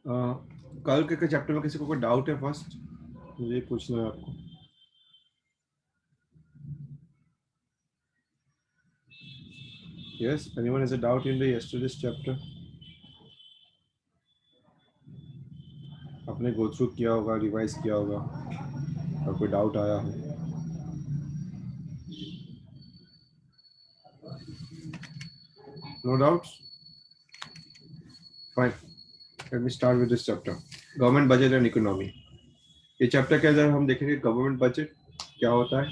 कल के चैप्टर में किसी को कोई डाउट है? फर्स्ट मुझे ये पूछना है आपको। Yes, anyone has a doubt in the yesterday's chapter? आपने गो थ्रू किया होगा, रिवाइज किया होगा, और कोई डाउट आया हो? No doubts? Fine, let me start with this chapter, government budget and economy. ये चैप्टर के अंदर हम देखेंगे गवर्नमेंट बजट क्या होता है,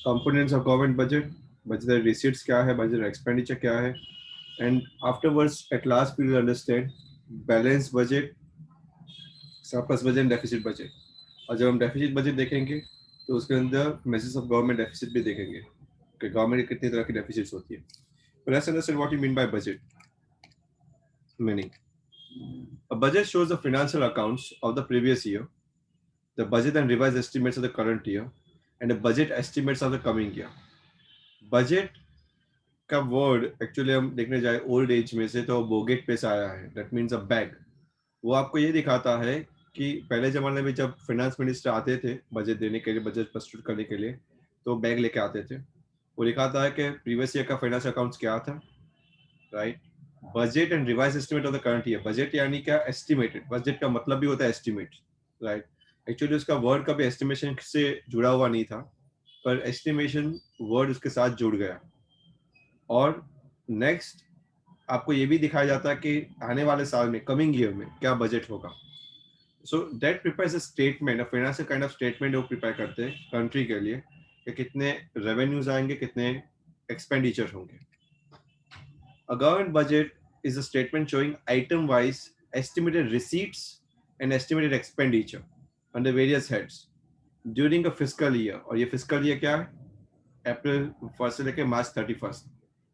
components of government budget, budget receipts क्या है, बजट एक्सपेंडिचर क्या है, and afterwards at last we will understand balance budget, surplus budget, deficit budget. और जब हम डेफिसिट बजट देखेंगे तो उसके अंदर मेजर्स ऑफ गवर्नमेंट डेफिसिट भी देखेंगे कि गवर्नमेंट की कितनी तरह की डेफिसिट्स होती है। Let's understand what you mean by budget. Meaning, a budget shows the financial accounts of the previous year, the budget and revised estimates of the current year, and the budget estimates of the coming year. Budget का word actually हम देखने जाए old age में से तो बोगेट पे से आया है, दैट मीन्स अ बैग। वो आपको ये दिखाता है कि पहले जमाने में जब फाइनेंस मिनिस्टर आते थे बजट देने के लिए, बजट प्रस्तुत करने के लिए, तो बैग लेके आते थे। वो दिखाता है कि प्रीवियस ईयर का फाइनेंस अकाउंट्स क्या था, right. Budget and revise estimate of the current year. Budget यानी क्या? एस्टिमेटेड। बजट का मतलब भी होता है एस्टिमेट, राइट। एक्चुअली उसका वर्ड कभी एस्टिमेशन से जुड़ा हुआ नहीं था, पर एस्टिमेशन वर्ड उसके साथ जुड़ गया। और नेक्स्ट आपको ये भी दिखाया जाता है कि आने वाले साल में, कमिंग ईयर में क्या बजट होगा। So that prepares a statement, a financial kind of statement वो प्रिपेयर करते हैं कंट्री के लिए कि कितने रेवेन्यूज आएंगे, कितने एक्सपेंडिचर होंगे। A government budget is a statement showing item wise estimated receipts and estimated expenditure under various heads during a fiscal year। और ये फिजिकल ईयर क्या है? अप्रैल 1 से लेकर मार्च 31।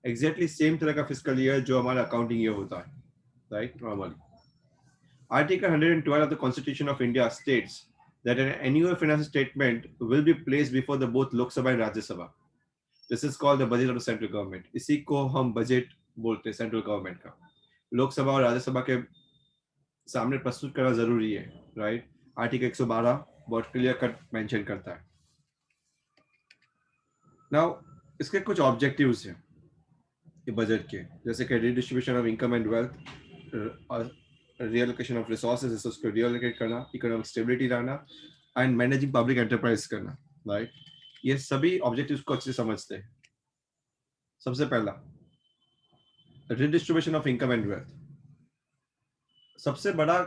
एग्जैक्टली सेम तरह का फिजिकल ईयर जो हमारा अकाउंटिंग ईयर होता है, right, normally. Article 112 of the Constitution of India states that an annual financial statement will be placed before the both Lok Sabha and Rajya Sabha. This is called the budget of the central government। इसी को हम budget बोलते हैं central government का। लोकसभा और राज्यसभा के सामने प्रस्तुत करना जरूरी है, राइट। आर्टिकल 112 बहुत क्लियर कट मेंशन करता है। नाउ इसके कुछ ऑब्जेक्टिव्स हैं ये बजट के, जैसे कि redistribution of income and wealth, और रिएलोकेशन ऑफ रिसोर्सेज, उसको रिएलोकेट करना, इकोनॉमिक स्टेबिलिटी लाना, एंड मैनेजिंग पब्लिक एंटरप्राइज करना, राइट। ये सभी ऑब्जेक्टिव्स को अच्छे से समझते हैं। सबसे पहला, redistribution of income and wealth. सबसे बड़ा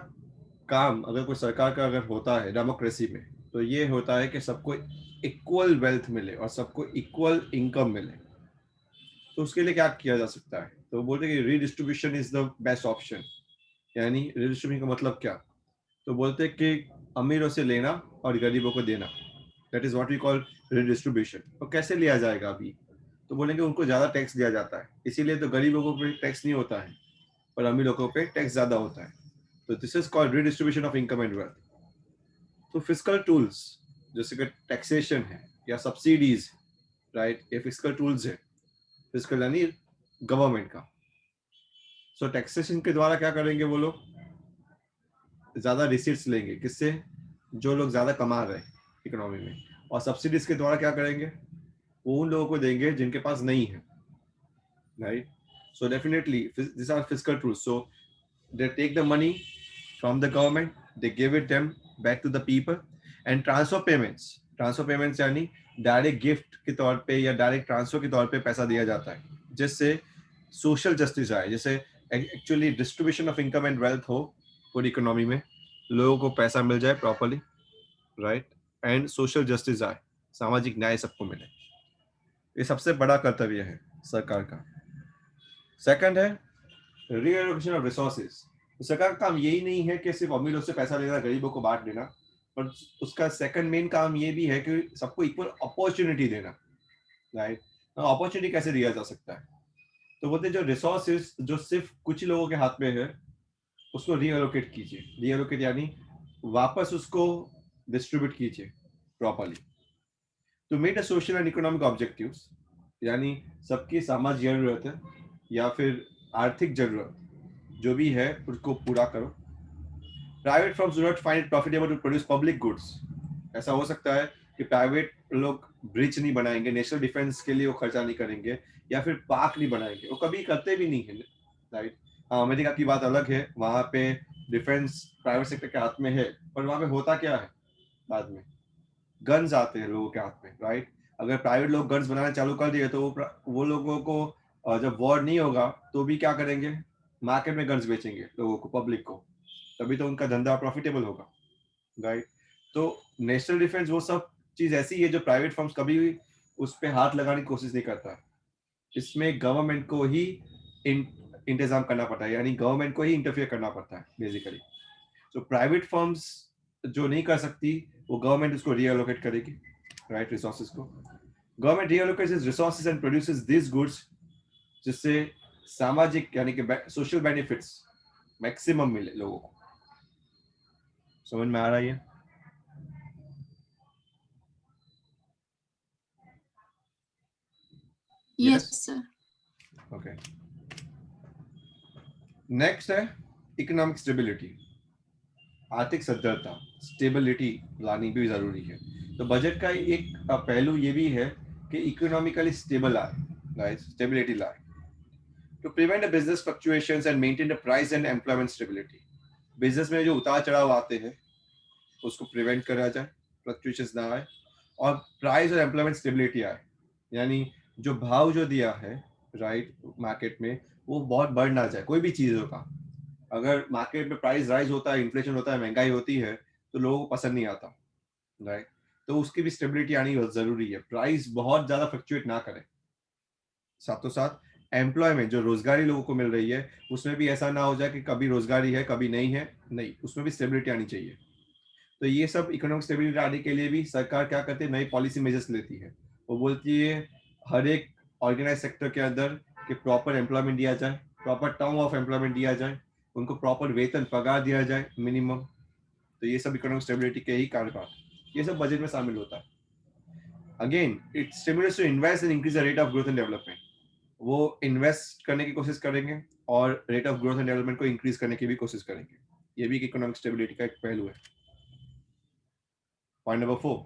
काम अगर कोई सरकार का अगर होता है डेमोक्रेसी में, तो ये होता है कि सबको इक्वल वेल्थ मिले और सबको इक्वल इनकम मिले। तो उसके लिए क्या किया जा सकता है? तो बोलते हैं कि redistribution is the best option. यानी रीडिस्ट्रीब्यूशन का मतलब क्या? तो बोलते हैं कि अमीरों से लेना और गरीबों को देना, that is what we call redistribution. तो कैसे लिया जाएगा अभी? तो बोलेंगे उनको ज्यादा टैक्स दिया जाता है, इसीलिए तो गरीब लोगों पे टैक्स नहीं होता है, पर अमीर लोगों पे टैक्स ज्यादा होता है। तो this is called redistribution of income and wealth. तो फिजिकल टूल्स जैसे कि टैक्सेशन है या सब्सिडीज, राइट, ये फिजिकल टूल्स है। फिजिकल यानी गवर्नमेंट का। सो टैक्सेशन के द्वारा क्या करेंगे वो लोग? ज्यादा रिसीट्स लेंगे, किससे? जो लोग ज्यादा कमा रहे हैं इकोनॉमी में। और सब्सिडीज के द्वारा क्या करेंगे? वो उन लोगों को देंगे जिनके पास नहीं है, right. So definitely this are physical tools. So they take the money from the government, they give it them back to the people। and transfer payments यानी डायरेक्ट गिफ्ट के तौर पे या डायरेक्ट ट्रांसफर के तौर पे पैसा दिया जाता है, जिससे सोशल जस्टिस आए, जैसे actually distribution of income and wealth हो पूरी इकोनॉमी में, लोगों को पैसा मिल जाए properly, right, and social justice आए, सामाजिक न्याय सबको मिले। ये सबसे बड़ा कर्तव्य है सरकार का। सेकंड है रीएलोकेशन ऑफ रिसोर्सेज। सरकार का काम यही नहीं है कि सिर्फ अमीरों से पैसा लेना, गरीबों को बांट देना, पर उसका सेकंड मेन काम ये भी है कि सबको इक्वल अपॉर्चुनिटी देना, राइट। अपॉर्चुनिटी कैसे दिया जा सकता है? तो बोलते जो रिसोर्सेज जो सिर्फ कुछ लोगों के हाथ में है, उसको रीएलोकेट कीजिए। रीएलोकेट यानी वापस उसको डिस्ट्रीब्यूट कीजिए properly. To meet a social and economic objectives, यानी सबकी सामाजिक जरूरत है या फिर आर्थिक जरूरत जो भी है उसको पूरा करो। Private firms do not find it profitable to produce public goods. ऐसा हो सकता है कि प्राइवेट लोग ब्रिज नहीं बनाएंगे, नेशनल डिफेंस के लिए वो खर्चा नहीं करेंगे, या फिर पार्क नहीं बनाएंगे, वो कभी करते भी नहीं है, राइट। अमेरिका की बात अलग है, वहां पे डिफेंस प्राइवेट सेक्टर के हाथ में है, पर वहां पे होता क्या है, बाद में गन्स आते हैं लोगों के हाथ में, राइट। अगर प्राइवेट लोग गन्स बनाना चालू कर दिए तो वो लोगों को जब वॉर नहीं होगा तो भी क्या करेंगे, मार्केट में गन्स बेचेंगे लोगों को, पब्लिक को, तभी तो उनका धंधा प्रॉफिटेबल होगा, राइट। तो नेशनल डिफेंस वो सब चीज ऐसी है जो प्राइवेट फर्म्स कभी भी उस पर हाथ लगाने की कोशिश नहीं करता है। इसमें गवर्नमेंट को ही इंतजाम करना पड़ता है, यानी गवर्नमेंट को ही इंटरफियर करना पड़ता है बेसिकली। तो प्राइवेट फर्म्स जो नहीं कर सकती, वो गवर्नमेंट उसको रीअलोकेट करेगी, राइट, रिसोर्सेज को। Government reallocates resources and produces this goods, जिससे सामाजिक यानी कि सोशल बेनिफिट्स मैक्सिमम मिले लोगों को। समझ में आ रहा है? Yes, sir. ओके। नेक्स्ट है इकोनॉमिक स्टेबिलिटी, आर्थिक सदृढ़ता, स्टेबिलिटी लानी भी जरूरी है। तो बजट का एक पहलू ये भी है कि इकोनॉमिकली स्टेबल आए, राइट, स्टेबिलिटी लाए, to prevent the business fluctuations and maintain the price and employment stability. Business में जो उतार चढ़ाव आते हैं उसको प्रिवेंट करा जाए, फ्लक्चुएशंस ना आए, और प्राइस और एम्प्लॉयमेंट स्टेबिलिटी आए, यानी जो भाव जो दिया है, राइट, मार्केट में, वो बहुत बढ़ ना जाए कोई भी चीजों का। अगर मार्केट में प्राइस राइज होता है, इन्फ्लेशन होता है, महंगाई होती है, तो लोगों को पसंद नहीं आता, राइट। तो उसकी भी स्टेबिलिटी आनी बहुत जरूरी है, प्राइस बहुत ज्यादा फ्लक्चुएट ना करे। साथों साथ एम्प्लॉयमेंट, जो रोजगारी लोगों को मिल रही है, उसमें भी ऐसा ना हो जाए कि कभी रोजगारी है कभी नहीं है, नहीं, उसमें भी स्टेबिलिटी आनी चाहिए। तो ये सब इकोनॉमिक स्टेबिलिटी लाने के लिए भी सरकार क्या करती है, नई पॉलिसी मेजर्स लेती है। वो बोलती है हर एक ऑर्गेनाइज सेक्टर के अंदर कि प्रॉपर एम्प्लॉयमेंट दिया जाए, प्रॉपर टर्म ऑफ एम्प्लॉयमेंट दिया जाए, उनको प्रॉपर वेतन पगार दिया जाए मिनिमम। तो ये सब इकोनॉमिक स्टेबिलिटी के ही कार्यकाल, ये सब बजट में शामिल होता है। Again it stimulates to invest and increase the rate of growth and development. वो इन्वेस्ट करने की कोशिश करेंगे और rate of growth and development को इंक्रीज करने की भी कोशिश करेंगे। ये भी इकोनॉमिक स्टेबिलिटी का एक पहलू है। Point number 4,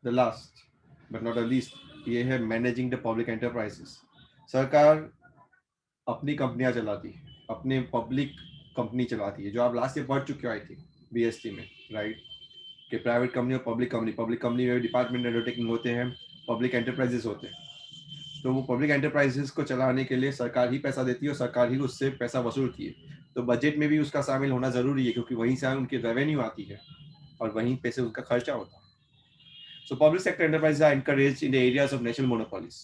the last but not the least, ये है मैनेजिंग द पब्लिक एंटरप्राइजेस। सरकार अपनी कंपनियां चलाती है, अपने पब्लिक कंपनी चलाती है, जो आप लास्ट ईयर पढ़ चुके हो आई थिंक बीएसटी में, राइट, कि प्राइवेट कंपनी और पब्लिक कंपनी, पब्लिक कंपनी में डिपार्टमेंट अंडरटेकिंग होते हैं, पब्लिक एंटरप्राइजेस होते हैं। तो वो पब्लिक एंटरप्राइजेस को चलाने के लिए सरकार ही पैसा देती है और सरकार ही उससे पैसा वसूलती है। तो बजट में भी उसका शामिल होना जरूरी है, क्योंकि वहीं से उनकी रेवेन्यू आती है और वहीं पे से उनका खर्चा होता है। So public sector enterprises are encouraged in the areas of national monopolies,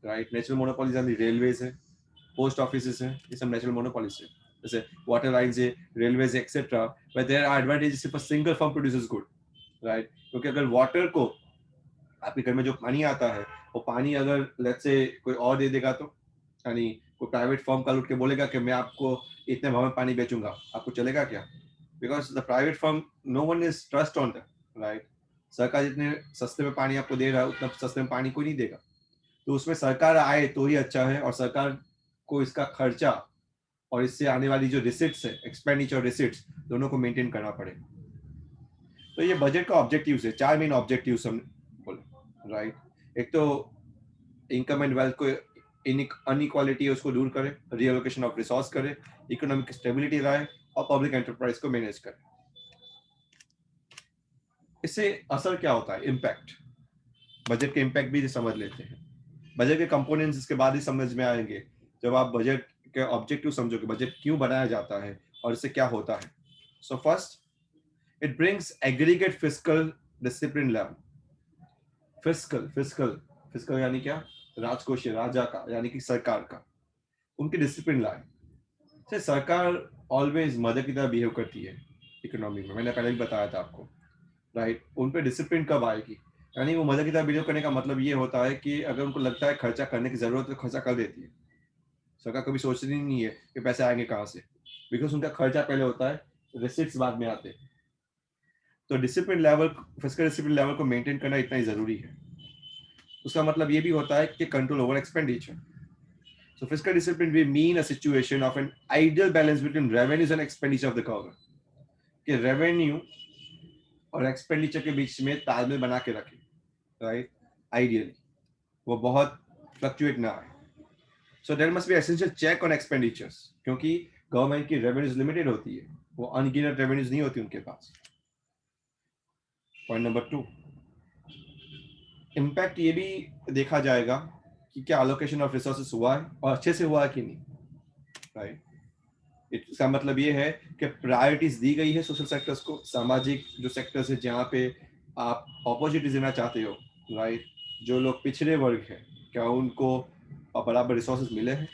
right? National monopolies are the railways है, post offices है, ये सब national monopolies है, जैसे water lines है, railways etc. But there are advantages if a single firm produces good, right? क्योंकि अगर water को, आपके घर में जो पानी आता है, वो पानी अगर लेट्स से कोई और दे देगा, तो यानी कोई प्राइवेट फर्म कल उठ के बोलेगा कि मैं आपको इतने भाव में पानी बेचूंगा, आपको चलेगा क्या? Because the private firm, no one is trust on that, right. सरकार जितने सस्ते में पानी आपको दे रहा है, उतना सस्ते में पानी कोई नहीं देगा। तो उसमें सरकार आए तो ही अच्छा है, और सरकार को इसका खर्चा और इससे आने वाली जो रिसिट्स है, एक्सपेंडिचर रिसिट्स, दोनों को मेंटेन करना पड़ेगा। तो ये बजट का ऑब्जेक्टिव्स है, 4 मेन ऑब्जेक्टिव्स हम बोले, राइट। एक तो इनकम एंड वेल्थ को, अनइक्वालिटी है उसको दूर करे, रीअलोकेशन ऑफ रिसोर्स करे, इकोनॉमिक स्टेबिलिटी लाए, और पब्लिक एंटरप्राइज को मैनेज करे। इससे असर क्या होता है, इम्पैक्ट, बजट के इम्पैक्ट भी समझ लेते हैं। बजट के कंपोनेंट्स इसके बाद ही समझ में आएंगे, जब आप बजट के ऑब्जेक्टिव समझोगे, बजट क्यों बनाया जाता है और इससे क्या होता है। So first, it brings aggregate fiscal discipline level. Fiscal fiscal fiscal यानी क्या, राजकोषीय, राजा का, यानी कि सरकार का, उनकी डिसिप्लिन लाए। से सरकार ऑलवेज मदर की तरह बिहेव करती है इकोनॉमी में, मैंने पहले भी बताया था आपको, राइट। उन पे डिसिप्लिन कब आएगी, यानी वो मदर की तरह बिहेव करने का मतलब ये होता है कि अगर उनको लगता है खर्चा करने की जरूरत है तो खर्चा कर देती है। सरकार कभी सोचती नहीं है कि पैसे आएंगे कहाँ से, बिकॉज उनका खर्चा पहले होता है, रिसिप्ट्स बाद में आते हैं। तो discipline level, fiscal discipline level को मेंटेन करना इतना ही जरूरी है। उसका मतलब ये भी होता है कि control over expenditure. So fiscal discipline we mean a situation of an ideal balance between revenues and expenditure of the government. कि revenue और expenditure के बीच में तालमेल बना के रखे, right? Ideally, वो बहुत fluctuate ना आए. So there must be essential check on expenditures, क्योंकि गवर्नमेंट की revenues limited होती है, वो unlimited revenues नहीं होती उनके पास. Point number 2, impact ये भी देखा जाएगा कि क्या allocation of resources हुआ है और अच्छे से हुआ है कि नहीं, right? इसका मतलब ये है कि प्रायोरिटीज दी गई है सोशल सेक्टर्स को, सामाजिक जो सेक्टर्स है जहाँ पे आप अपॉर्चुनिटीज देना चाहते हो, राइट? जो लोग पिछड़े वर्ग हैं, क्या उनको बराबर रिसोर्सेज मिले हैं?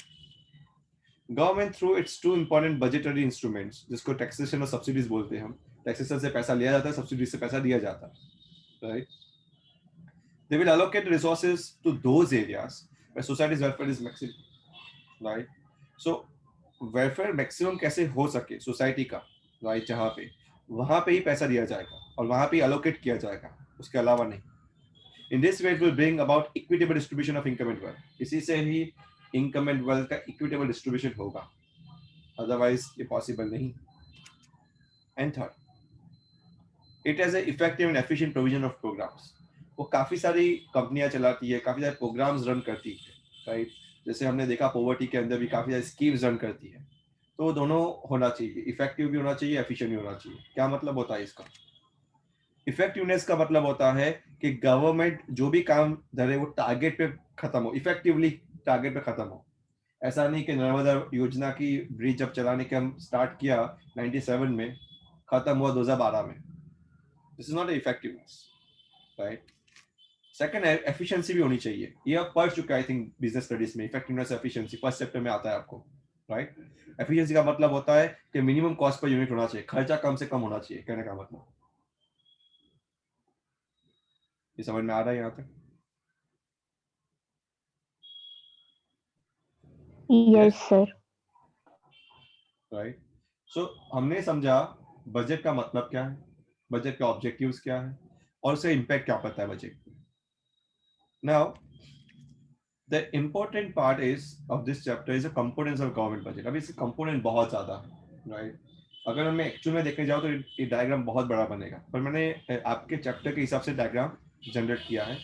Government through it's two important budgetary instruments, जिसको टैक्सेशन और सब्सिडीज बोलते हैं हम. टैक्सेशन से पैसा लिया जाता है, सब्सिडी से पैसा दिया जाता है, right? They will allocate resources to those areas where society's welfare is maximum, right? So welfare maximum कैसे हो सके सोसाइटी का, राइट? जहाँ पे वहां पे ही पैसा दिया जाएगा और वहां पे अलोकेट किया जाएगा, उसके अलावा नहीं. In this way it will bring about equitable distribution of income and wealth. इसी से ही इनकम एंड वेल्थ का इक्विटेबल डिस्ट्रीब्यूशन होगा, अदरवाइज ये पॉसिबल नहीं. And third, it has a effective and efficient provision of programs. वो काफी सारी कंपनियां चलाती है, काफी सारे प्रोग्राम्स रन करती है, राइट? जैसे हमने देखा पॉवर्टी के अंदर भी काफी सारी स्कीम्स रन करती है. तो दोनों होना चाहिए, इफेक्टिव भी होना चाहिए, एफिशिएंट भी होना चाहिए. क्या मतलब होता है इसका? इफेक्टिवनेस का मतलब होता है कि गवर्नमेंट जो भी काम धरे वो टारगेट पे खत्म हो, इफेक्टिवली टारगेट पे खत्म हो. ऐसा नहीं कि नर्मदा योजना की ब्रिज जब चलाने के हम स्टार्ट किया 97 में, खत्म हुआ 2012 में. This is not effectiveness, right? Second, efficiency भी होनी चाहिए. ये आप पढ़ चुका है आई थिंक बिजनेस स्टडीज में. इफेक्टिवनेस एफिशिएंसी फर्स्ट चैप्टर में आता है आपको, राइट? एफिशिएंसी का मतलब होता है कि मिनिमम कॉस्ट पर यूनिट होना चाहिए, खर्चा कम से कम होना चाहिए, कहने का मतलब. ये समझ में आ रहा है यहाँ तक? Yes sir. राइट. सो हमने समझा बजट का मतलब क्या है, बजट का ऑब्जेक्टिव्स क्या है, और उससे इम्पैक्ट क्या पड़ता है बजट पे. Now the important part is of this chapter is the components of government budget. अभी इसके कंपोनेंट बहुत ज्यादा है, राइट? अगर मैं एक्चुअल में देखने जाऊँ तो ये डायग्राम बहुत बड़ा बनेगा, पर मैंने आपके चैप्टर के हिसाब से डायग्राम जनरेट किया है.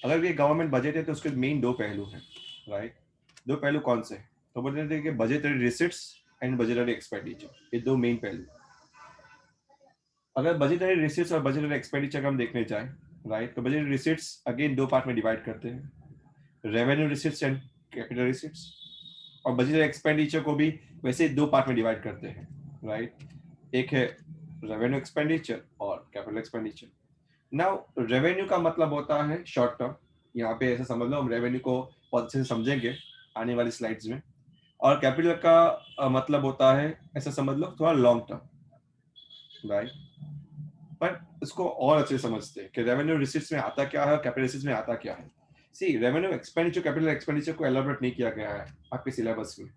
अगर ये गवर्नमेंट बजट है तो उसके मेन दो पहलू हैं, राइट? दो पहलू कौन से? तो बोलते थे कि budgetary receipts and budgetary expenditure, ये दो मेन पहलू. अगर बजटरी रिसिट्स और बजटरी एक्सपेंडिचर हम देखने जाए, राइट, तो बजटरी रिसिट्स अगेन दो पार्ट में डिवाइड करते हैं, revenue receipts and capital receipts. और बजटरी एक्सपेंडिचर को भी वैसे दो पार्ट में डिवाइड करते हैं, राइट? एक है रेवेन्यू एक्सपेंडिचर और कैपिटल एक्सपेंडिचर. नाउ रेवेन्यू का मतलब होता है शॉर्ट टर्म. यहाँ पे ऐसा समझ लो, हम रेवेन्यू को बहुत अच्छे से समझेंगे आने वाली स्लाइड्स में. और कैपिटल का मतलब होता है, ऐसा समझ लो, थोड़ा लॉन्ग टर्म, राइट? पर इसको और अच्छे से समझते हैं कि रेवेन्यू रिसिट्स में आता क्या है और कैपिटल रिसिट्स में आता क्या है. सी, रेवेन्यू एक्सपेंडिचर कैपिटल एक्सपेंडिचर को एलाबोरेट नहीं किया गया है आपके सिलेबस में,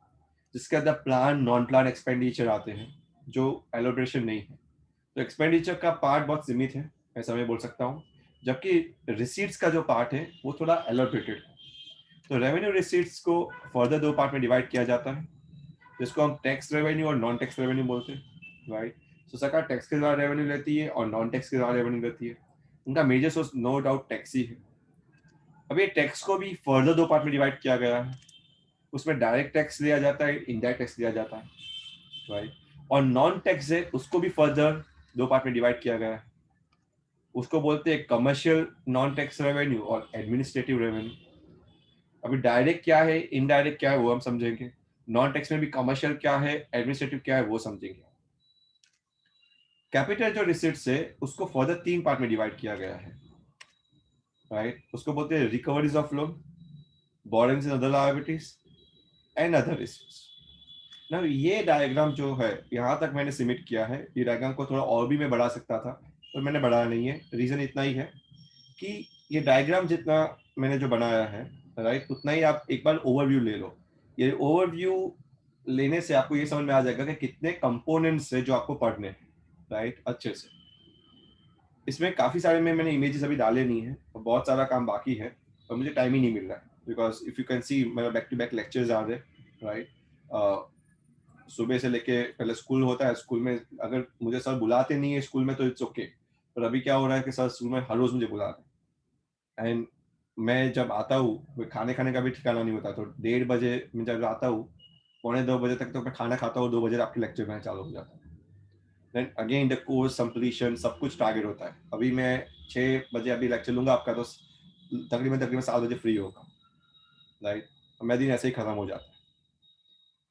जिसके अंदर प्लान नॉन प्लान एक्सपेंडिचर आते हैं जो एलोब्रेशन नहीं है. तो एक्सपेंडिचर का पार्ट बहुत सीमित है, ऐसा मैं बोल सकता हूँ, जबकि रिसीट्स का जो पार्ट है वो थोड़ा एलोब्रेटेड है. तो रेवेन्यू रिसीट्स को फर्दर दो पार्ट में डिवाइड किया जाता है, जिसको हम टैक्स रेवेन्यू और नॉन टैक्स रेवेन्यू बोलते हैं, राइट? तो सरकार टैक्स के द्वारा रेवेन्यू लेती है और नॉन टैक्स के द्वारा रेवेन्यू लेती है. उनका major source no doubt tax ही है. अब ये टैक्स को भी फर्दर दो पार्ट में डिवाइड किया गया है. उसमें डायरेक्ट टैक्स लिया जाता है, इनडायरेक्ट टैक्स लिया जाता है, राइट? और नॉन टैक्स है उसको भी फर्दर दो पार्ट में डिवाइड किया गया है. उसको बोलते हैं कमर्शियल नॉन टैक्स रेवेन्यू और एडमिनिस्ट्रेटिव रेवेन्यू. अभी डायरेक्ट क्या है, इनडायरेक्ट क्या है, वो हम समझेंगे. नॉन टैक्स में भी कमर्शियल क्या है, एडमिनिस्ट्रेटिव क्या है, वो समझेंगे. कैपिटल जो रिसिट्स है उसको फर्दर तीन पार्ट में डिवाइड किया गया है, राइट? उसको बोलते हैं recoveries of loan, borrowings and other liabilities and other receipts. ना ये डायग्राम जो है यहाँ तक मैंने सिमिट किया है. ये डायग्राम को थोड़ा और भी मैं बढ़ा सकता था, पर मैंने बढ़ाया नहीं है. रीजन इतना ही है कि ये डायग्राम जितना मैंने जो बनाया है, राइट, उतना ही आप एक बार ओवरव्यू ले लो. ये ओवरव्यू लेने से आपको ये समझ में आ जाएगा कि कितने कंपोनेंट्स है जो आपको पढ़ने हैं, राइट, अच्छे से. इसमें काफी सारे में मैंने इमेजेस अभी डाले नहीं है और बहुत सारा काम बाकी है और मुझे टाइम ही नहीं मिल रहा है. Because if you can see मेरा बैक टू बैक लेक्चर्स आ रहे, राइट। सुबह से लेके पहले स्कूल होता है, स्कूल में अगर मुझे सर बुलाते नहीं है स्कूल में तो इट्स ओके, पर अभी क्या हो रहा है कि सर स्कूल में हर रोज मुझे बुला रहे हैं। एंड मैं जब आता हूँ खाने खाने का भी ठिकाना नहीं होता, तो 1:30 बजे मैं जब आता हूँ, 1:45 तक तो मैं खाना खाता हूँ, 2 बजे आपके लेक्चर में चालू हो जाता है। Then again the course completion सब कुछ टारगेट होता है। अभी मैं 6 बजे अभी लेक्चर लूंगा आपका, तो तकरीबन तकरीबन 7 बजे फ्री होगा, राइट। मेरा दिन ऐसे ही खत्म हो जाता है।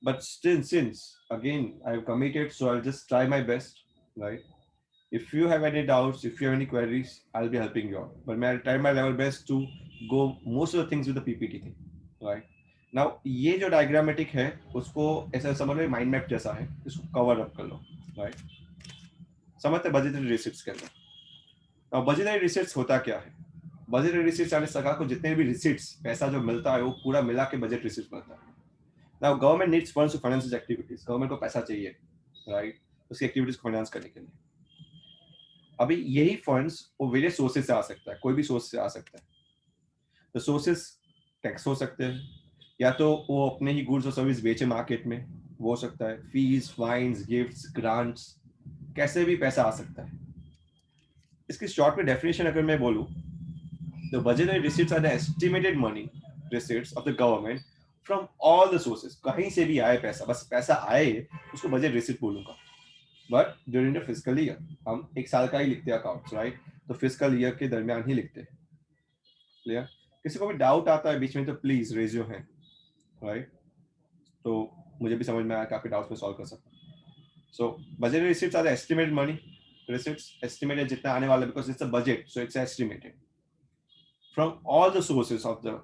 But still, since again I've committed, so I'll just try my best, right? If you have any doubts, if you have any queries, I'll be helping you out. But I'll try my level best to go most of the things with the PPT thing, right? Now ये जो diagrammatic है उसको ऐसा समझ लो mind map जैसा है, इसको cover up कर लो, राइट। समझते बजटरी रिसिप्ट्स के अंदर। अब बजटरी रिसिप्ट्स होता क्या है? बजटरी रिसिप्ट्स यानी सरकार को जितने भी रिसिप्ट्स पैसा जो मिलता है वो पूरा मिला के बजट रिसिप्ट मिलता है। Now government needs funds to finance its activities. Government को पैसा चाहिए, right? उसकी एक्टिविटीज को फाइनेंस करने के लिए। अभी यही फंड्स वो वेरियस सोर्सेज से आ सकता है, कोई भी सोर्स से आ सकता है। तो सोर्सेज टैक्स हो सकते हैं, या तो वो अपने ही गुड्स और सर्विस बेचे मार्केट में, वो हो सकता है फीस, फाइन्स, गिफ्ट्स, ग्रांट्स, कैसे भी पैसा आ सकता है। इसकी शॉर्ट में डेफिनेशन अगर मैं बोलूं, the budgetary receipts are the estimated money receipts of the government from all the sources. कहीं से भी आए पैसा, बस पैसा आए उसको बजट रिसीट बोलूंगा। But during the physical year, हम एक साल का ही लिखते हैं अकाउंट्स, राइट। तो फिजिकल ईयर के दरमियान ही लिखते हैं। क्लियर? किसी को भी डाउट आता है बीच में तो please raise your hand, right. तो मुझे भी समझ में आया कि आपके डाउट्स में सॉल्व कर सकता हूँ। So budget receipts are the estimated money receipts, estimated जितना आने वाला, because it's a budget, so it's estimated from all the sources of the,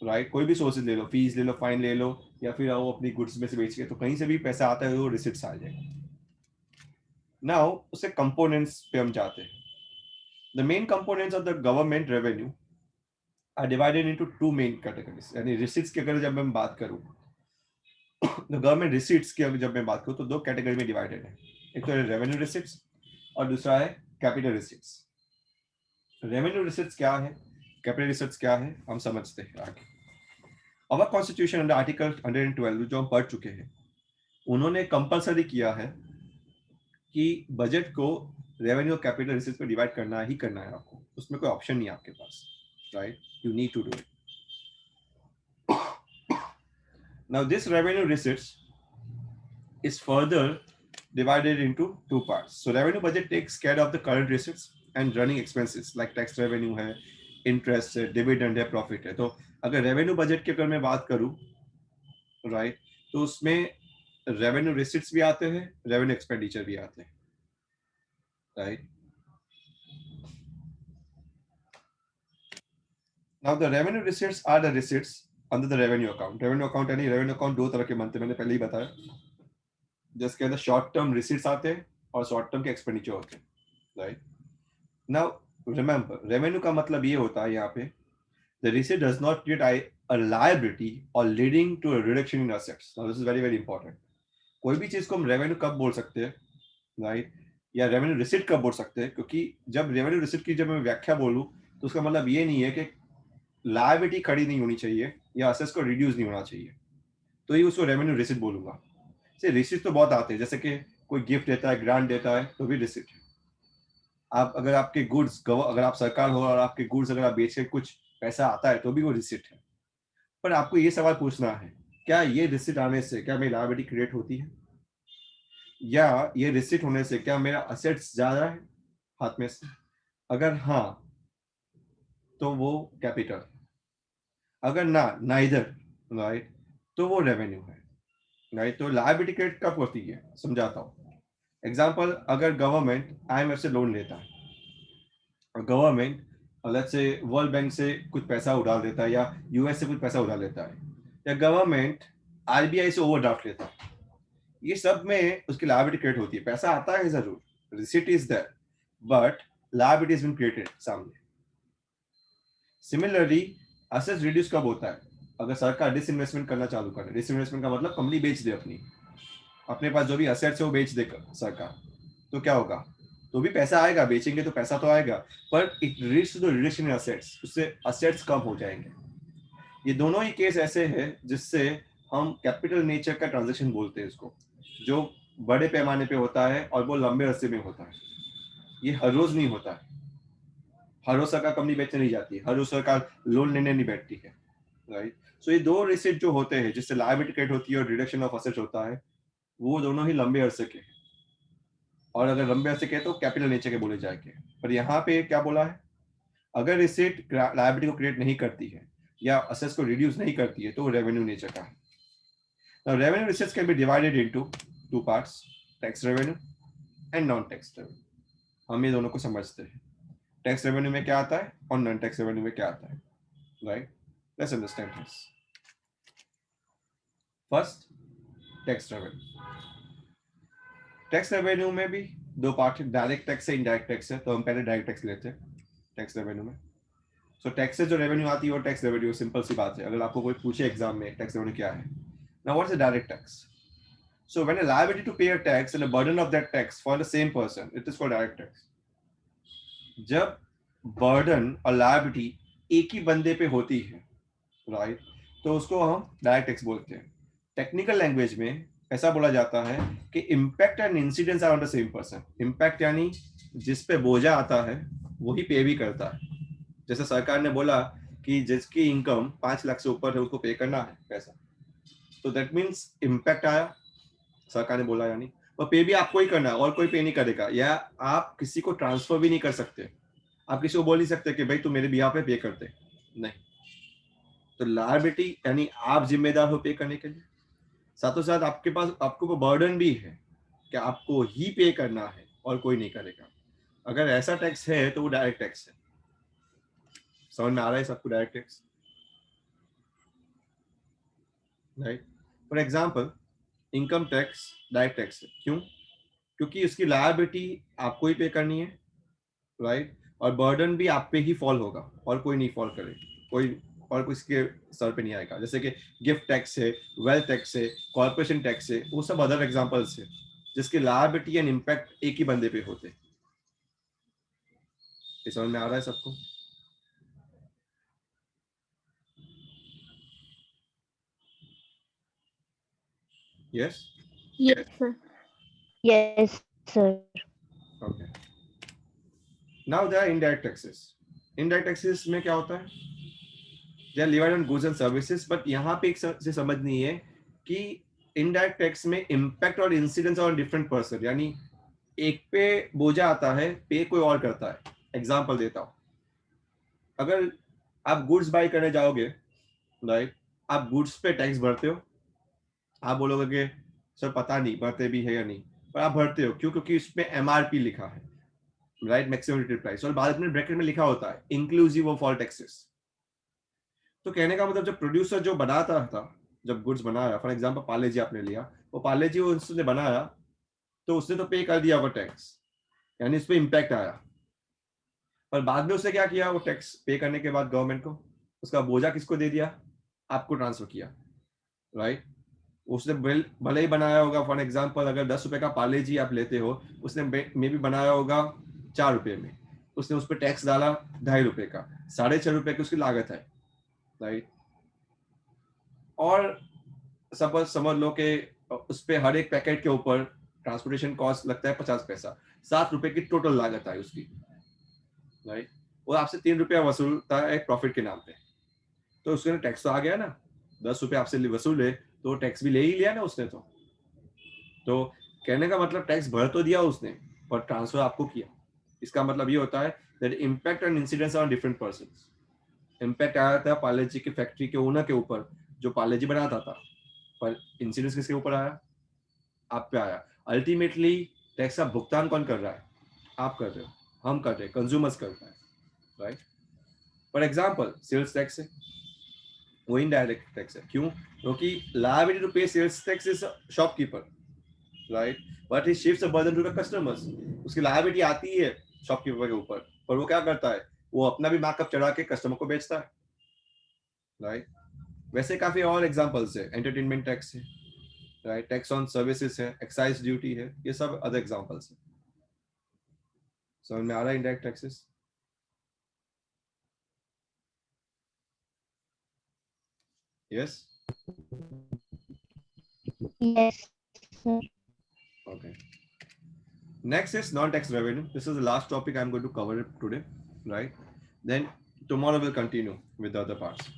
right. कोई भी सोर्सेज ले लो, फीस ले लो, फाइन ले लो, या फिर वो अपनी गुड्स में से बेच के, तो कहीं से भी पैसा आता है वो रिसिप्ट्स आ जाएगा। नाउ उसके कंपोनेंट्स पे हम जाते हैं। The main components of the government revenue are divided into two main categories. यानी रिसिप्ट्स की अगर जब मैं बात करूं, तो गवर्नमेंट रिसिप्ट्स की अगर जब मैं बात करूं तो दो कैटेगरी में डिवाइडेड है। एक तो है रेवेन्यू रिसिप्ट्स और दूसरा है कैपिटल रिसिप्ट्स। रेवेन्यू रिसिप्ट्स क्या है, कैपिटल रिसिप्ट्स क्या है, हम समझते हैं आगे। अवर कॉन्स्टिट्यूशन अंडर आर्टिकल 112 जो हम पढ़ चुके हैं, उन्होंने कंपलसरी किया है कि बजट को रेवेन्यू और कैपिटल रिसिप्ट्स पे डिवाइड करना ही करना है आपको, उसमें कोई ऑप्शन नहीं है आपके पास, right. You need to do it. Now this revenue receipts is further divided into two parts. So revenue budget takes care of the current receipts and running expenses like tax revenue है, interest है, dividend है, profit है। तो अगर revenue budget की अगर मैं बात करूं, right, तो उसमें revenue receipts भी आते हैं, revenue expenditure भी आते हैं, right. Now the revenue receipts are the receipts under the revenue account. Revenue account यानी revenue account दो तरह के बनते हैं, मैंने पहले ही बताया, जिसके अंदर शॉर्ट टर्म रिसीट्स आते हैं और शॉर्ट टर्म के एक्सपेंडिचर होते हैं, राइट। नाउ रिमेंबर, रेवेन्यू का मतलब ये होता है यहाँ पे, the receipt does not create a liability or leading to a reduction in assets. Now this is very very important. कोई भी चीज को हम रेवेन्यू कब बोल सकते हैं, राइट, या रेवेन्यू रिसीट कब बोल सकते हैं, क्योंकि जब रेवेन्यू रिसीट की जब मैं व्याख्या बोलूं तो उसका मतलब ये नहीं है कि लायबिलिटी खड़ी नहीं होनी चाहिए या असेट्स को रिड्यूस नहीं होना चाहिए, तो ही उसको रेवेन्यू रिसीट बोलूंगा। से रिसीट तो बहुत आते हैं, जैसे कि कोई गिफ्ट देता है, ग्रांट देता है, तो भी रिसीट है। आप अगर आपके गुड्स, अगर आप सरकार हो और आपके गुड्स अगर आप बेच के कुछ पैसा आता है तो भी वो रिसीट है। पर आपको ये सवाल पूछना है, क्या ये रिसीट आने से क्या मेरी लायबिलिटी क्रिएट होती है, या ये रिसीट होने से क्या मेरा असेट्स जा रहा है हाथ में से? अगर हाँ तो वो कैपिटल, अगर ना नाइदर, राइट, तो वो रेवेन्यू है, राइट। तो लायबिलिटी क्रिएट कब होती है, समझाता हूँ। एग्जाम्पल, अगर गवर्नमेंट आईएमएफ से लोन लेता है, government let's say world bank से कुछ पैसा उधार देता है, या यूएस से कुछ पैसा उधार लेता है, या गवर्नमेंट आरबीआई से ओवरड्राफ्ट लेता है, ये सब में उसकी लायबिलिटी क्रिएट होती है। पैसा आता है जरूर, receipt is there, but liability is been created सामने। सिमिलरली असेट्स रिड्यूस कब होता है, अगर सरकार डिसइन्वेस्टमेंट करना चालू करे। डिसइन्वेस्टमेंट का मतलब कंपनी बेच दे अपने पास जो भी असेट्स है वो बेच दे सरकार, तो क्या होगा, तो भी पैसा आएगा, बेचेंगे तो पैसा तो आएगा, पर it leads to the reduction in assets, उससे असेट्स कम हो जाएंगे। ये दोनों ही केस ऐसे हैं जिससे हम कैपिटल नेचर का ट्रांजैक्शन बोलते हैं इसको, जो बड़े पैमाने पे होता है और वो लंबे अरसे में होता है। ये हर रोज नहीं होता है, हर रोज सरकार कंपनी बेचने नहीं जाती है, हर रोज सरकार लोन लेने नहीं बैठती है, राइट। सो ये दो रिसिट जो होते हैं जिससे लायबिलिटी क्रिएट होती है और रिडक्शन ऑफ असेट्स होता है, वो दोनों ही लंबे अरसे के हैं। और अगर लंबे अरसे के तो कैपिटल नेचर के बोले जाएंगे। पर यहाँ पे क्या बोला है, अगर रिसिट लायबिलिटी को क्रिएट नहीं करती है या असेट्स को रिड्यूस नहीं करती है तो रेवेन्यू नेचर का है। Now, revenue receipts can be divided into two parts, tax revenue and non-tax revenue. हम ये दोनों को समझते हैं, टैक्स रेवेन्यू में क्या आता है और नॉन टैक्स रेवेन्यू में क्या आता है, right. Let's understand this. First, tax revenue. Tax revenue में भी दो पार्ट है, डायरेक्ट टैक्स है, इनडायरेक्ट टैक्स है। तो हम पहले डायरेक्ट टैक्स लेते हैं टैक्स रेवेन्यू में। सो टैक्स से जो रेवेन्यू आती है वो टैक्स रेवेन्यू, सिंपल सी बात है। अगर आपको कोई पूछे एग्जाम में टैक्स रेवेन्यू क्या है, now what is direct tax? So when a liability to pay a tax and a burden of that tax for the same person, it is called direct tax. जब burden और liability एक ही बंदे पे होती है, right, तो उसको हम डायरेक्ट टैक्स बोलते हैं। टेक्निकल लैंग्वेज में ऐसा बोला जाता है कि impact and incidence are on the same person. Impact यानी जिस पे बोझा आता है वही पे भी करता है। जैसे सरकार ने बोला कि जिसकी इनकम 5 लाख से ऊपर है उसको पे करना है पैसा, तो दैट मीन्स इम्पैक्ट आया, सरकार ने बोला यानी, और पे भी आपको ही करना है और कोई पे नहीं करेगा, या आप किसी को ट्रांसफर भी नहीं कर सकते। आप किसी को बोल नहीं सकते कि भाई तू मेरे बिहाफ पे पे करते, नहीं। तो लायबिलिटी यानी आप जिम्मेदार हो पे करने के लिए, साथों साथ आपके पास आपको बर्डन भी है कि आपको ही पे करना है और कोई नहीं करेगा। अगर ऐसा टैक्स है तो वो डायरेक्ट टैक्स है। समझ में आ रहा है सबको direct tax, right. For example, income tax direct tax है, क्यों? क्योंकि उसकी लायबिलिटी आपको ही पे करनी है, राइट, और बर्डन भी आप पे ही फॉल होगा और कोई नहीं फॉल करे, कोई और किसके सर पे नहीं आएगा। जैसे कि गिफ्ट टैक्स है, वेल्थ टैक्स है, कॉर्पोरेशन टैक्स है, वो सब अदर एग्जांपल्स है जिसके लायबिलिटी एंड इम्पैक्ट एक ही बंदे पे होते हैं। ये समझ में आ रहा है सबको? Yes, Yes, sir. Yes, sir. Okay. Now there are indirect taxes. Indirect taxes में क्या होता है, they are levied on goods and services, but यहाँ पे एक से समझनी है कि इनडायरेक्ट टैक्स में इम्पैक्ट और इंसिडेंस ऑन डिफरेंट पर्सन, यानी एक पे बोझा आता है, पे कोई और करता है। एग्जाम्पल देता हूं, अगर आप गुड्स बाय करने जाओगे, राइट, आप गुड्स पे टैक्स भरते हो। आप बोलोगे कि सर पता नहीं भरते भी है या नहीं, पर आप भरते हो, क्यों? क्योंकि उसमें एमआरपी लिखा है, राइट, मैक्सिमम रिटेल प्राइस, और बाद में ब्रैकेट में लिखा होता है इंक्लूसिव ऑफ ऑल टैक्सेस। तो कहने का मतलब, जब प्रोड्यूसर जो बनाता था, जब गुड्स बनाया, फॉर एग्जाम्पल पार्ले जी आपने लिया, वो पार्ले जी उसने बनाया, तो उसने तो पे कर दिया होगा टैक्स, यानी इस पर इम्पैक्ट आया। पर बाद में उसने क्या किया, वो टैक्स पे करने के बाद गवर्नमेंट को उसका बोझा किसको दे दिया? आपको ट्रांसफर किया, राइट। उसने भले ही बनाया होगा, फॉर एग्जाम्पल अगर 10 रुपए का पार्ले जी आप लेते हो, उसने मे भी बनाया होगा 4 रुपए में, उसने उस पर टैक्स डाला 2.5 रुपए का, 6.5 रुपए की उसकी लागत है, राइट। और समझ लो कि उस पर हर एक पैकेट के ऊपर ट्रांसपोर्टेशन कॉस्ट लगता है 50 पैसा, 7 रुपए की टोटल लागत है उसकी, राइट। वो आपसे 3 रुपया वसूलता है प्रॉफिट के नाम पे, तो उसके टैक्स तो आ गया ना। 10 रुपये आपसे वसूले तो टैक्स भी ले ही लिया ना उसने। तो कहने का मतलब टैक्स भर तो दिया उसने, पर ट्रांसफर आपको किया। इसका मतलब ये होता है that impact and incidence on different persons. Impact आया था पार्ले जी की फैक्ट्री के ओनर के ऊपर जो पार्ले जी बनाता था, पर इंसिडेंस किसके ऊपर आया? आप पे आया। अल्टीमेटली टैक्स का भुगतान कौन कर रहा है? आप कर रहे हो, हम कर रहे हैं, कंज्यूमर्स कर रहा है, right. For example sales tax है, वो इनडायरेक्ट टैक्स है, क्यों? क्योंकि liability to pay sales tax is shopkeeper, right, but he shifts a burden to the customers. उसकी लायबिलिटी आती है शॉपकीपर के ऊपर, पर वो क्या करता है, वो अपना भी मार्कअप चढ़ा के कस्टमर को बेचता है, राइट। वैसे काफी और एग्जांपल्स है, एंटरटेनमेंट टैक्स है, राइट, टैक्स ऑन सर्विसेज है, एक्साइज ड्यूटी है, ये सब अदर एग्जांपल्स है। समझ में आ रहा है indirect taxes? Yes. Yes, sir. Okay. Next is non-tax revenue. This is the last topic I'm going to cover it today, right? Then tomorrow we'll continue with the other parts.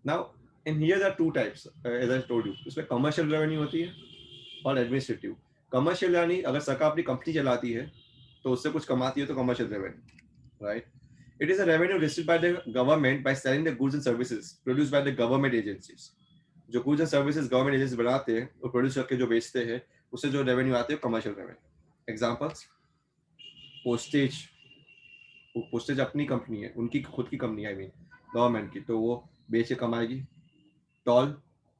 Now, in here there are two types, as I told you. इसमें commercial revenue होती है और administrative. Commercial यानी अगर सरकार अपनी company चलाती है तो उससे कुछ कमाती है तो commercial revenue, right? It is a revenue received by the government by selling the goods and services produced by the government agencies. जो goods and services government agencies बनाते हैं और produce करके जो बेचते हैं उससे जो revenue आते हैं commercial revenue. Examples: postage. वो पोस्टेज अपनी कंपनी है, उनकी खुद की कंपनी है, आई मीन गवर्नमेंट की, तो वो बेच के कमाएगी. टोल,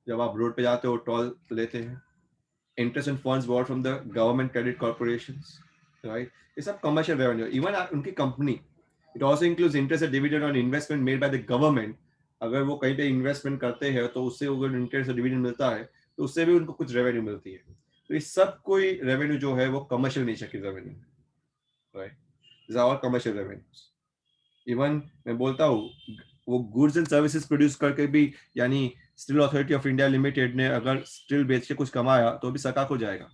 जब आप रोड पे जाते हो टोल लेते हैं. Interest and funds borrowed from the government credit corporations, right? ये सब कमर्शियल रेवेन्यू. इवन उनकी company, it also includes interest and dividend on investment made by the government. अगर वो कहीं पे इन्वेस्टमेंट करते हैं तो उससे अगर इंटरेस्ट और डिविडेंड मिलता है तो उससे भी उनको कुछ रेवेन्यू मिलती है. तो ये सब कोई रेवेन्यू जो है वो कमर्शियल नेचर की revenue, right? These are all commercial revenues. Even मैं बोलता हूँ वो गुड्स एंड सर्विसेज प्रोड्यूस करके भी, यानी steel authority of India limited ने अगर स्टील बेच के कुछ कमाया तो भी सरकार को जाएगा.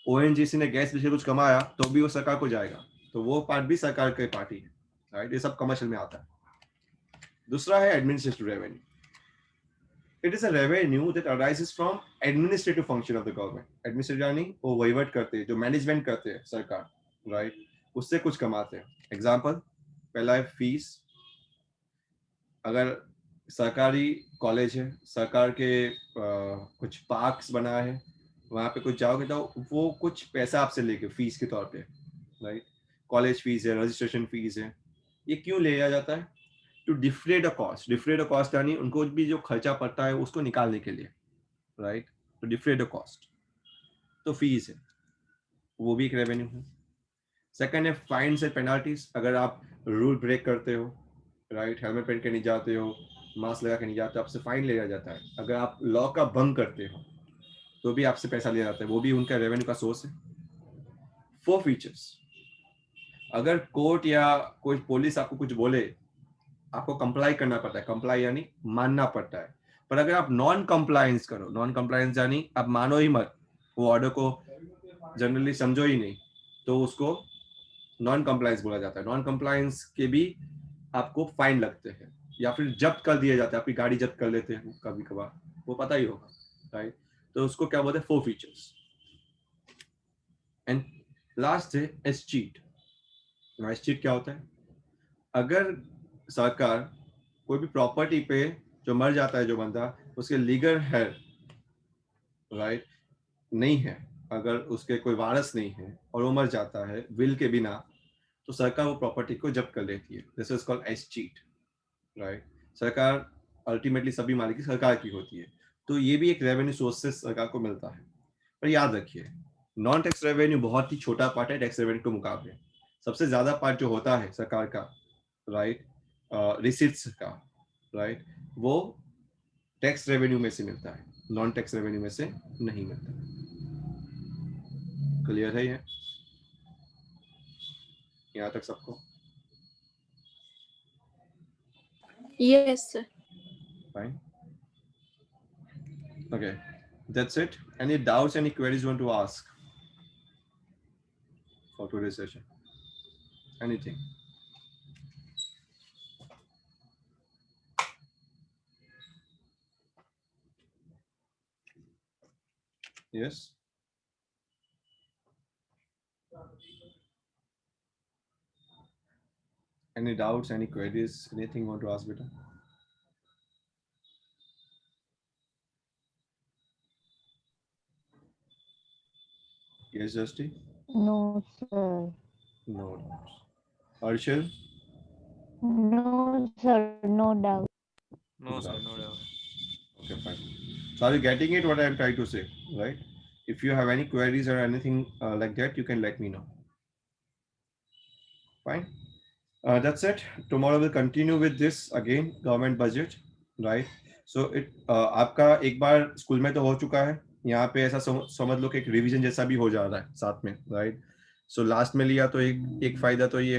ओएनजीसी ने गैस बेच के कुछ कमाया तो भी वो सरकार को जाएगा. तो वो पार्ट भी सरकार के पार्टी है, राइट? ये सब कमर्शियल में आता है. दूसरा है administrative revenue. It is a revenue that arises from administrative function of the government. Administrative यानी वो वहीवट करते हैं, जो मैनेजमेंट करते हैं सरकार, राइट? उससे कुछ कमाते हैं. एग्जाम्पल पहला है फीस. अगर सरकारी कॉलेज है, सरकार के कुछ पार्क्स बना है, वहाँ पे कुछ जाओगे तो वो कुछ पैसा आपसे लेके फीस के तौर पे, राइट? कॉलेज फीस है, रजिस्ट्रेशन फीस है. ये क्यों लिया जाता है? To defray a cost. Defray a cost यानी उनको भी जो खर्चा पड़ता है उसको निकालने के लिए, राइट? तो डिफ्रेड अ कॉस्ट, तो फीस है, वो भी एक रेवेन्यू है. सेकंड है फाइन्स एंड पेनाल्टीज. अगर आप रूल ब्रेक करते हो, राइट, हेलमेट पहन के नहीं जाते हो, मास्क लगा के नहीं जाते, आपसे फाइन लिया जाता है. अगर आप लॉ का भंग करते हो तो भी आपसे पैसा लिया जाता है, वो भी उनका रेवेन्यू का सोर्स है. Four features. अगर कोर्ट या कोई पुलिस आपको कुछ बोले, आपको कंप्लाई करना पड़ता है. कंप्लाई यानी मानना पड़ता है. पर अगर आप नॉन कंप्लायंस करो, नॉन कंप्लायंस यानी आप मानो ही मत, वो ऑर्डर को जनरली समझो ही नहीं, तो उसको नॉन कंप्लायंस बोला जाता है. नॉन कंप्लायंस के भी आपको फाइन लगते हैं या फिर जब्त कर दिया जाता है. आपकी गाड़ी जब्त कर लेते हैं कभी कभार, वो पता ही होगा, राइट? तो उसको क्या बोलते हैं? Four features. एंड लास्ट है एस्चीट. एस्चीट क्या होता है? अगर सरकार कोई भी प्रॉपर्टी पे जो मर जाता है जो बंदा, उसके लीगल है, राइट, नहीं है, अगर उसके कोई वारस नहीं है और वो मर जाता है विल के बिना, तो सरकार वो प्रॉपर्टी को जब्त कर लेती है. This is called escheat, right? सरकार अल्टीमेटली सभी मालिकी सरकार की होती है. तो ये भी एक रेवेन्यू सोर्स से सरकार को मिलता है. पर याद रखिए, नॉन टैक्स रेवेन्यू बहुत ही छोटा पार्ट है टैक्स रेवेन्यू के मुकाबले. सबसे ज्यादा पार्ट जो होता है सरकार का, राइट, रिसीट्स का, राइट, वो टैक्स रेवेन्यू में से मिलता है, नॉन टैक्स रेवेन्यू में से नहीं मिलता. क्लियर है ये यहाँ तक सबको? Yes, sir. Fine. Okay, that's it. Any doubts, any queries you want to ask for today's session? Anything? Yes. Any doubts, any queries, anything you want to ask, beta? Yes, Justy? No, sir. No doubts. Arshil? No, sir. No doubt. No, sir, no doubt. Okay, fine. So are you getting it what I am trying to say, right? If you have any queries or anything like that, you can let me know. Fine. That's it. Tomorrow we'll continue with this again, government budget, right? So it आपका एक बार school में तो हो चुका है. यहाँ पे ऐसा समझ लो कि एक रिवीजन जैसा भी हो जा रहा है साथ में, राइट? सो लास्ट में लिया तो एक फायदा तो ये